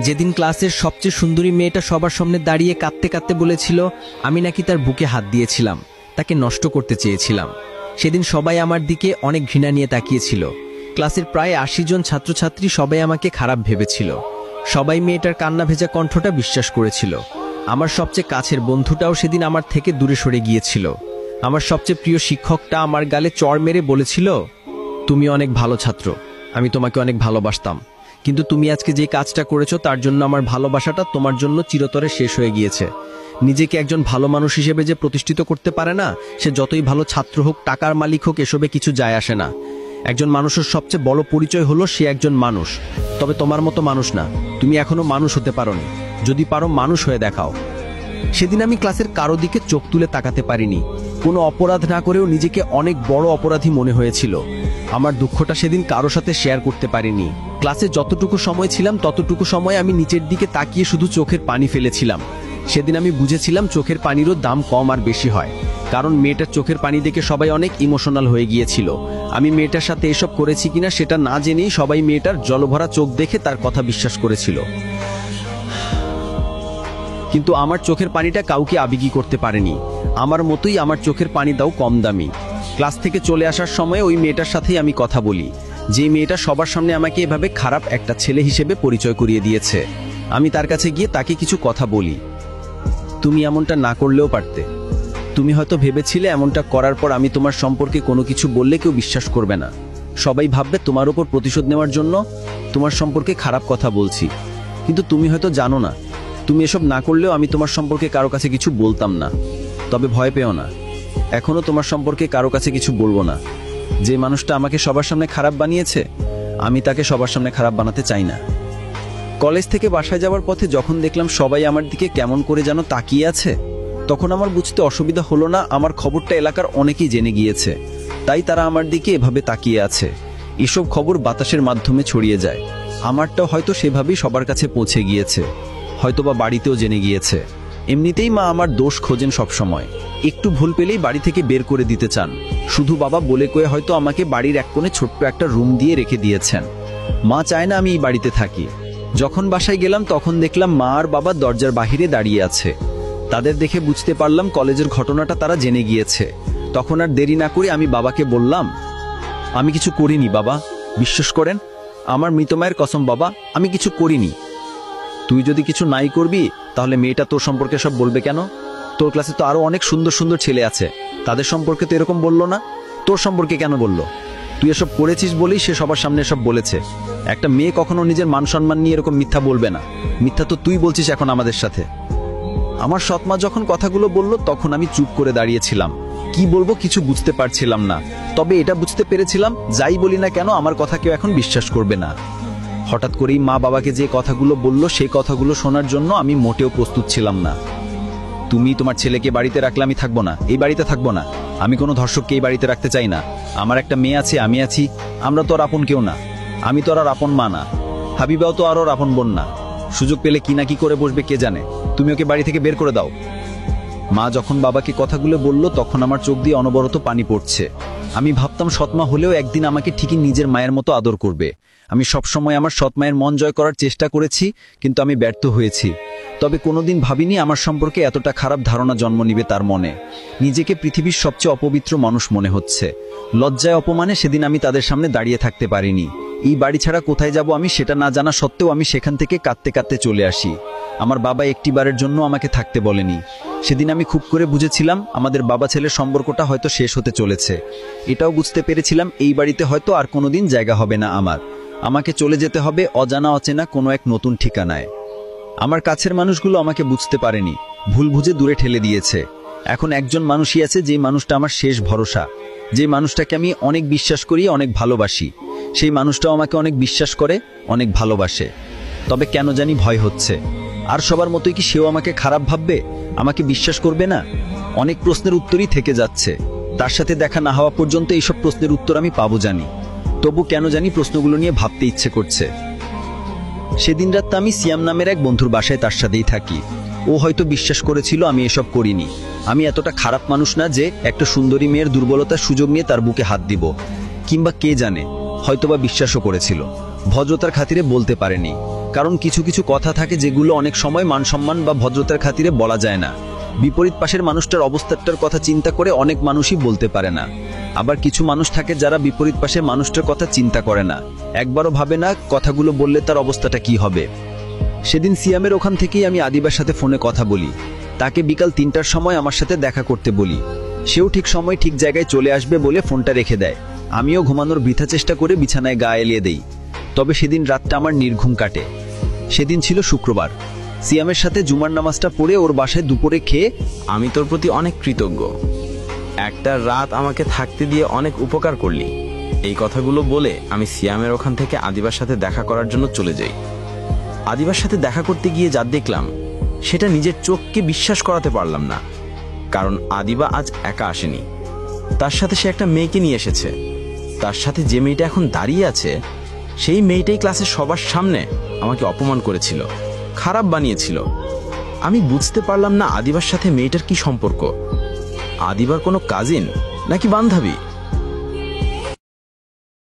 যেদিন ক্লাসের সবচেয়ে সুন্দরী মেয়েটা সবার সামনে দাঁড়িয়ে কাঁদতে কাঁদতে বলেছিল আমি নাকি তার বুকে হাত দিয়েছিলাম, তাকে নষ্ট করতে চেয়েছিলাম। সেদিন সবাই আমার দিকে অনেক ঘৃণা নিয়ে তাকিয়েছিল। ক্লাসের প্রায় ৮০ জন ছাত্রছাত্রী সবাই আমাকে খারাপ ভেবেছিল। সবাই মেয়েটার কান্না ভেজা কণ্ঠটা বিশ্বাস করেছিল। আমার সবচেয়ে কাছের বন্ধুটাও সেদিন আমার থেকে দূরে সরে গিয়েছিল। আমার সবচেয়ে প্রিয় শিক্ষকটা আমার গালে চড় মেরে বলেছিল, তুমি অনেক ভালো ছাত্র, আমি তোমাকে অনেক ভালোবাসতাম, কিন্তু তুমি আজকে যে কাজটা করেছো তার জন্য আমার ভালোবাসাটা তোমার জন্য চিরতরে শেষ হয়ে গিয়েছে। নিজেকে একজন ভালো মানুষ হিসেবে যে প্রতিষ্ঠিত করতে পারে না, সে যতই ভালো ছাত্র হোক, টাকার মালিক হোক, এসবে কিছু যায় আসে না। একজন মানুষের সবচেয়ে বড় পরিচয় হলো সে একজন মানুষ। তবে তোমার মতো মানুষ না, তুমি এখনো মানুষ হতে পারোনি। যদি পারো মানুষ হয়ে দেখাও। সেদিন আমি ক্লাসের কারো দিকে চোখ তুলে তাকাতে পারিনি। কোনো অপরাধ না করেও নিজেকে অনেক বড় অপরাধী মনে হয়েছিল। আমার দুঃখটা সেদিন কারো সাথে শেয়ার করতে পারিনি। ক্লাসে যতটুকু সময় ছিলাম ততটুকু সময় আমি নিচের দিকে তাকিয়ে শুধু চোখের পানি ফেলেছিলাম। সেদিন আমি বুঝেছিলাম চোখের পানিরও দাম কম আর বেশি হয়, কারণ মেয়েটার চোখের পানি দেখে সবাই অনেক ইমোশনাল হয়ে গিয়েছিল। আমি মেয়েটার সাথে এসব করেছি কিনা সেটা না জেনেই সবাই মেয়েটার জলভরা চোখ দেখে তার কথা বিশ্বাস করেছিল। কিন্তু আমার চোখের পানিটা কাউকে আবেগী করতে পারেনি। আমার মতোই আমার চোখের পানিটাও কম দামি। ক্লাস থেকে চলে আসার সময় ওই মেয়েটার সাথেই আমি কথা বলি, যে মেয়েটা সবার সামনে আমাকে এভাবে খারাপ একটা ছেলে হিসেবে পরিচয় করিয়ে দিয়েছে। আমি তার কাছে গিয়ে তাকে কিছু কথা বলি। তুমি এমনটা না করলেও পারতে। তুমি হয়তো ভেবেছিলে এমনটা করার পর আমি তোমার সম্পর্কে কোনো কিছু বললে কেউ বিশ্বাস করবে না, সবাই ভাববে তোমার উপর প্রতিশোধ নেওয়ার জন্য তোমার সম্পর্কে খারাপ কথা বলছি। কিন্তু তুমি হয়তো জানো না, তুমি এসব না করলেও আমি তোমার সম্পর্কে কারো কাছে কিছু বলতাম না। তবে ভয় পেও না, এখনো তোমার সম্পর্কে কারো কাছে কিছু বলবো না। যে মানুষটা আমাকে সবার সামনে খারাপ বানিয়েছে, আমি তাকে সবার সামনে খারাপ বানাতে চাই না। কলেজ থেকে বাসায় যাওয়ার পথে যখন দেখলাম সবাই আমার দিকে কেমন করে যেন তাকিয়ে আছে, তখন আমার বুঝতে অসুবিধা হলো না আমার খবরটা এলাকার অনেকেই জেনে গিয়েছে, তাই তারা আমার দিকে এভাবে তাকিয়ে আছে। এসব খবর বাতাসের মাধ্যমে ছড়িয়ে যায়। আমারটাও হয়তো সেভাবেই সবার কাছে পৌঁছে গিয়েছে, হয়তোবা বাড়িতেও জেনে গিয়েছে। এমনিতেই মা আমার দোষ খোঁজেন সবসময়, একটু ভুল পেলেই বাড়ি থেকে বের করে দিতে চান। শুধু বাবা বলে কয়ে হয়তো আমাকে বাড়ির এক কোণে ছোট্ট একটা রুম দিয়ে রেখে দিয়েছেন। মা চায় না আমি এই বাড়িতে থাকি। যখন বাসায় গেলাম তখন দেখলাম মা আর বাবা দরজার বাহিরে দাঁড়িয়ে আছে। তাদের দেখে বুঝতে পারলাম কলেজের ঘটনাটা তারা জেনে গিয়েছে। তখন আর দেরি না করে আমি বাবাকে বললাম, আমি কিছু করিনি বাবা, বিশ্বাস করেন, আমার মৃত মায়ের কসম বাবা, আমি কিছু করিনি। তুই যদি কিছু নাই করবি তাহলে মেয়েটা তোর সম্পর্কে সব বলবে কেন? তোর ক্লাসে তো আরো অনেক সুন্দর সুন্দর ছেলে আছে, তাদের সম্পর্কে তো এরকম বললো না, তোর সম্পর্কে কেন বললো? তুই এসব করেছিস বলেই সে সবার সামনে সব বলেছে। একটা মেয়ে কখনো নিজের মান সম্মান নিয়ে এরকম মিথ্যা বলবে না। মিথ্যা তো তুই বলছিস এখন আমাদের সাথে। আমার সৎমা যখন কথাগুলো বলল তখন আমি চুপ করে দাঁড়িয়েছিলাম। কি বলবো কিছু বুঝতে পারছিলাম না। তবে এটা বুঝতে পেরেছিলাম, যাই বলি না কেন আমার কথা কেউ এখন বিশ্বাস করবে না। হঠাৎ করেই মা বাবাকে যে কথাগুলো বলল সেই কথাগুলো শোনার জন্য আমি মোটেও প্রস্তুত ছিলাম না। তুমি তোমার ছেলেকে বাড়িতে রাখলে আমি থাকবো না, এই বাড়িতে থাকবো না। আমি কোনো ধর্ষককে এই বাড়িতে রাখতে চাই না। আমার একটা মেয়ে আছে, আমি আছি, আমরা তো আর আপন কেউ না। আমি তো আর আপন মা না, হাবিবাও তো আরও আপন বোন না। সুযোগ পেলে কি না কি করে বসবে কে জানে। তুমি ওকে বাড়ি থেকে বের করে দাও। মা যখন বাবাকে কথাগুলো বলল তখন আমার চোখ দিয়ে অনবরত পানি পড়ছে। আমি ভাবতাম সৎমা হলেও একদিন আমাকে ঠিকই নিজের মায়ের মতো আদর করবে। আমি সবসময় আমার সৎ মায়ের মন জয় করার চেষ্টা করেছি, কিন্তু আমি ব্যর্থ হয়েছি। তবে কোনোদিন ভাবিনি আমার সম্পর্কে এতটা খারাপ ধারণা জন্ম নিবে তার মনে। নিজেকে পৃথিবীর সবচেয়ে অপবিত্র মানুষ মনে হচ্ছে। লজ্জায় অপমানে সেদিন আমি তাদের সামনে দাঁড়িয়ে থাকতে পারিনি। এই বাড়ি ছাড়া কোথায় যাব আমি সেটা না জানা সত্ত্বেও আমি সেখান থেকে কাঁদতে কাঁদতে চলে আসি। আমার বাবা একটিবারের জন্য আমাকে থাকতে বলেনি। সেদিন আমি খুব করে বুঝেছিলাম আমাদের বাবা ছেলের সম্পর্কটা হয়তো শেষ হতে চলেছে। এটাও বুঝতে পেরেছিলাম এই বাড়িতে হয়তো আর কোনোদিন জায়গা হবে না আমার। আমাকে চলে যেতে হবে অজানা অচেনা কোনো এক নতুন ঠিকানায়। আমার কাছের মানুষগুলো আমাকে বুঝতে পারেনি, ভুল বুঝে দূরে ঠেলে দিয়েছে। এখন একজন মানুষই আছে যে মানুষটা আমার শেষ ভরসা, যে মানুষটাকে আমি অনেক বিশ্বাস করি, অনেক ভালোবাসি। সেই মানুষটাও আমাকে অনেক বিশ্বাস করে, অনেক ভালোবাসে। তবে কেন জানি ভয় হচ্ছে, আর সবার মতোই কি সেও আমাকে খারাপ ভাববে, আমাকে বিশ্বাস করবে না? অনেক প্রশ্নের উত্তরই থেকে যাচ্ছে। তার সাথে দেখা না হওয়া পর্যন্ত এইসব প্রশ্নের উত্তর আমি পাবো জানি, তবু কেন জানি প্রশ্নগুলো নিয়ে ভাবতে ইচ্ছে করছে। সেদিন রাত আমি সিয়াম নামের এক বন্ধুর বাসায় তার সাথেই থাকি। ও হয়তো বিশ্বাস করেছিল আমি এসব করিনি। আমি এতটা খারাপ মানুষ না যে একটা সুন্দরী মেয়ের দুর্বলতার সুযোগ নিয়ে তার বুকে হাত দিব, কিংবা কে জানে হয়তোবা বিশ্বাসও করেছিল, ভদ্রতার খাতিরে বলতে পারেনি। কারণ কিছু কিছু কথা থাকে যেগুলো অনেক সময় মানসম্মান বা ভদ্রতার খাতিরে বলা যায় না। বিপরীত পাশের মানুষটার অবস্থাটার কথা চিন্তা করে অনেক মানুষই বলতে পারে না। আবার কিছু মানুষ থাকে যারা বিপরীত পাশের মানুষটার কথা চিন্তা করে না, একবারও ভাবে না কথাগুলো বললে তার অবস্থাটা কি হবে। সেদিন সিয়ামের ওখান থেকেই আমি আদিবার সাথে ফোনে কথা বলি। তাকে বিকাল 3টার সময় আমার সাথে দেখা করতে বলি। সেও ঠিক সময় ঠিক জায়গায় চলে আসবে বলে ফোনটা রেখে দেয়। আমিও ঘুমানোর বৃথা চেষ্টা করে বিছানায় গা এলিয়ে দেই। তবে সেদিন রাতটা আমার নির্ঘুম কাটে। সেদিন ছিল শুক্রবার। সিয়ামের সাথে জুমার নামাজটা পড়ে ওর বাসায় দুপুরে খেয়ে আমি তোর প্রতি অনেক কৃতজ্ঞ। একটা রাত আমাকে থাকতে দিয়ে অনেক উপকার করলি। এই কথাগুলো বলে আমি সিয়ামের ওখান থেকে আদিবার সাথে দেখা করার জন্য চলে যাই। আদিবার সাথে দেখা করতে গিয়ে যা দেখলাম সেটা নিজের চোখকে বিশ্বাস করাতে পারলাম না। কারণ আদিবা আজ একা আসেনি, তার সাথে সে একটা মেয়েকে নিয়ে এসেছে। তার সাথে যে মেয়েটা এখন দাঁড়িয়ে আছে সেই মেয়েটাই ক্লাসের সবার সামনে আমাকে অপমান করেছিল, খারাপ বানিয়েছিল। আমি বুঝতে পারলাম না আদিবার সাথে মেয়েটার কি সম্পর্ক। আদিবার কোনো কাজিন নাকি বান্ধবী?